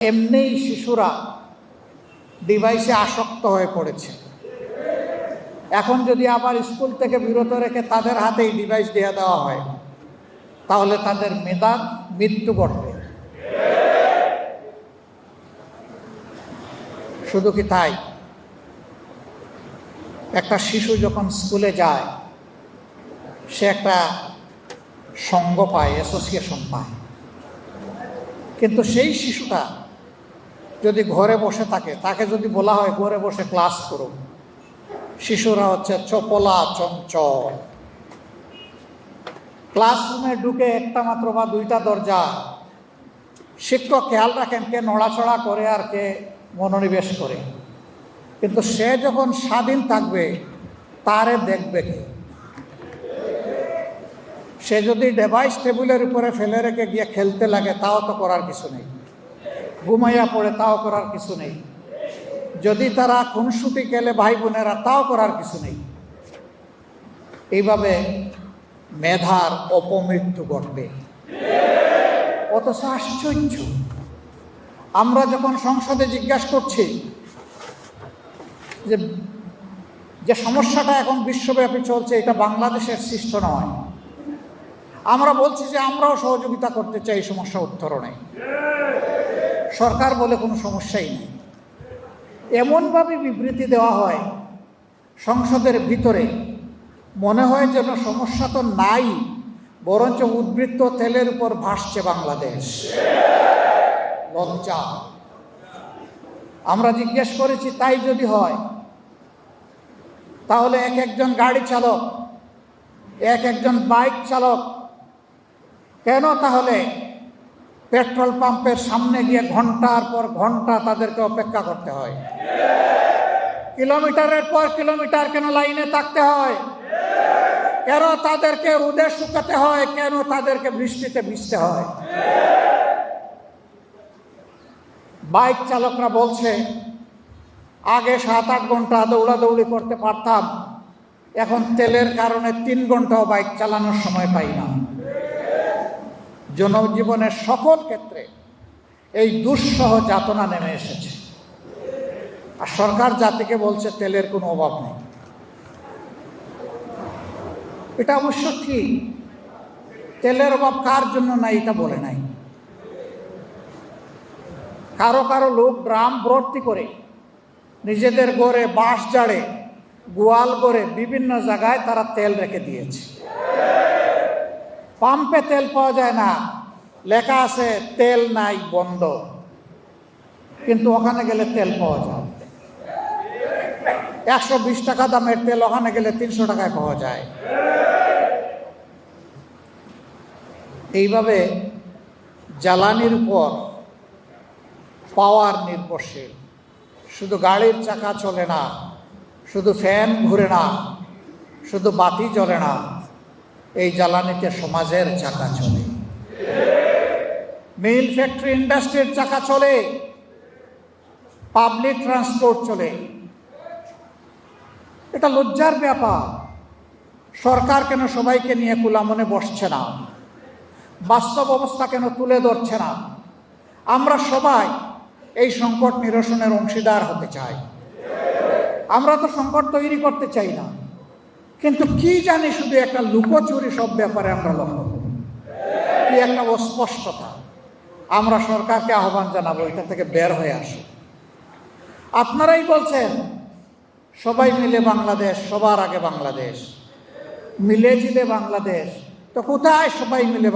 এমনিই শিশুরা ডিভাইসে আসক্ত হয়ে পড়েছে। এখন যদি আবার স্কুল থেকে বিরত রেখে তাদের হাতেই ডিভাইস দিয়ে দেওয়া হয়, তাহলে তাদের মেধার মৃত্যু ঘটবে। শুধু কি তাই, একটা শিশু যখন স্কুলে যায় সে একটা সঙ্গ পায়, অ্যাসোসিয়েশন পায়। কিন্তু সেই শিশুটা যদি ঘরে বসে থাকে, তাকে যদি বলা হয় ঘরে বসে ক্লাস করো, শিশুরা হচ্ছে চপলা চঞ্চল। ক্লাসরুমে ঢুকে একটা মাত্র বা দুইটা দরজা, শিক্ষক খেয়াল রাখেন কে নড়াচড়া করে আর কে মনোনিবেশ করে। কিন্তু সে যখন স্বাধীন থাকবে তারে দেখবে কে? সে যদি ডিভাইস টেবিলের উপরে ফেলে রেখে গিয়ে খেলতে লাগে, তাও তো করার কিছু নেই। ঘুমাইয়া পড়ে, তাও করার কিছু নেই। যদি তারা খুনসুটি খেলে ভাই বোনেরা, তাও করার কিছু নেই। এইভাবে মেধার অপমৃত্যু ঘটবে। অথচ আশ্চর্য, আমরা যখন সংসদে জিজ্ঞাসা করছি যে সমস্যাটা এখন বিশ্বব্যাপী চলছে, এটা বাংলাদেশের সৃষ্ট নয়, আমরা বলছি যে আমরাও সহযোগিতা করতে চাই এই সমস্যা উত্তরণে। সরকার বলে কোনো সমস্যাই নেই। এমনভাবে বিবৃতি দেওয়া হয় সংসদের ভিতরে, মনে হয় যেন সমস্যা তো নাই, বরঞ্চ উদ্বৃত্ত তেলের উপর ভাসছে বাংলাদেশ। লজ্জা। আমরা জিজ্ঞেস করেছি, তাই যদি হয় তাহলে এক একজন গাড়ি চালক, এক একজন বাইক চালক কেন তাহলে পেট্রোল পাম্পের সামনে গিয়ে ঘন্টার পর ঘন্টা তাদেরকে অপেক্ষা করতে হয়? কিলোমিটারের পর কিলোমিটার কেন লাইনে থাকতে হয়? কেন তাদেরকে রোদে শুকাতে হয়? কেন তাদেরকে বৃষ্টিতে ভিজতে হয়? বাইক চালকরা বলছে, আগে 7-8 ঘন্টা দৌড়াদৌড়ি করতে পারতাম, এখন তেলের কারণে 3 ঘন্টাও বাইক চালানোর সময় পাই না। জনজীবনের সকল ক্ষেত্রে এই দুঃসহ যাতনা নেমে এসেছে। আর সরকার জাতিকে বলছে তেলের কোনো অভাব নেই। এটা অবশ্য ঠিক, তেলের অভাব কার জন্য নাই এটা বলে নাই। কারো কারো লোক ড্রাম ভর্তি করে নিজেদের ঘরে, বাঁশ জাড়ে, গোয়াল করে বিভিন্ন জায়গায় তারা তেল রেখে দিয়েছে। পাম্পে তেল পাওয়া যায় না, লেখা আছে তেল নাই বন্ধ, কিন্তু ওখানে গেলে তেল পাওয়া যায়। 120 টাকা দামের তেল ওখানে গেলে 300 টাকায় পাওয়া যায়। এইভাবে জ্বালানির উপর পাওয়ার নির্ভরশীল। শুধু গাড়ির চাকা চলে না, শুধু ফ্যান ঘুরে না, শুধু বাতি জ্বলে না, এই জ্বালানিতে সমাজের চাকা চলে, মিল ফ্যাক্টরি ইন্ডাস্ট্রির চাকা চলে, পাবলিক ট্রান্সপোর্ট চলে। এটা লজ্জার ব্যাপার। সরকার কেন সবাইকে নিয়ে কুলামনে বসছে না? বাস্তব অবস্থা কেন তুলে ধরছে না? আমরা সবাই এই সংকট নিরসনের অংশীদার হতে চাই। আমরা তো সংকট তৈরি করতে চাই না, কিন্তু কি জানি শুধু একটা লুকোচুরি সব ব্যাপারে আমরা লক্ষ্য করি, কি একটা অস্পষ্টতা। আমরা সরকারকে আহ্বান জানাবো, এটা থেকে বের হয়ে আসো। আপনারাই বলছেন সবাই মিলে বাংলাদেশ, সবার আগে বাংলাদেশ, মিলে জিলে বাংলাদেশ। তো কোথায় সবাই মিলে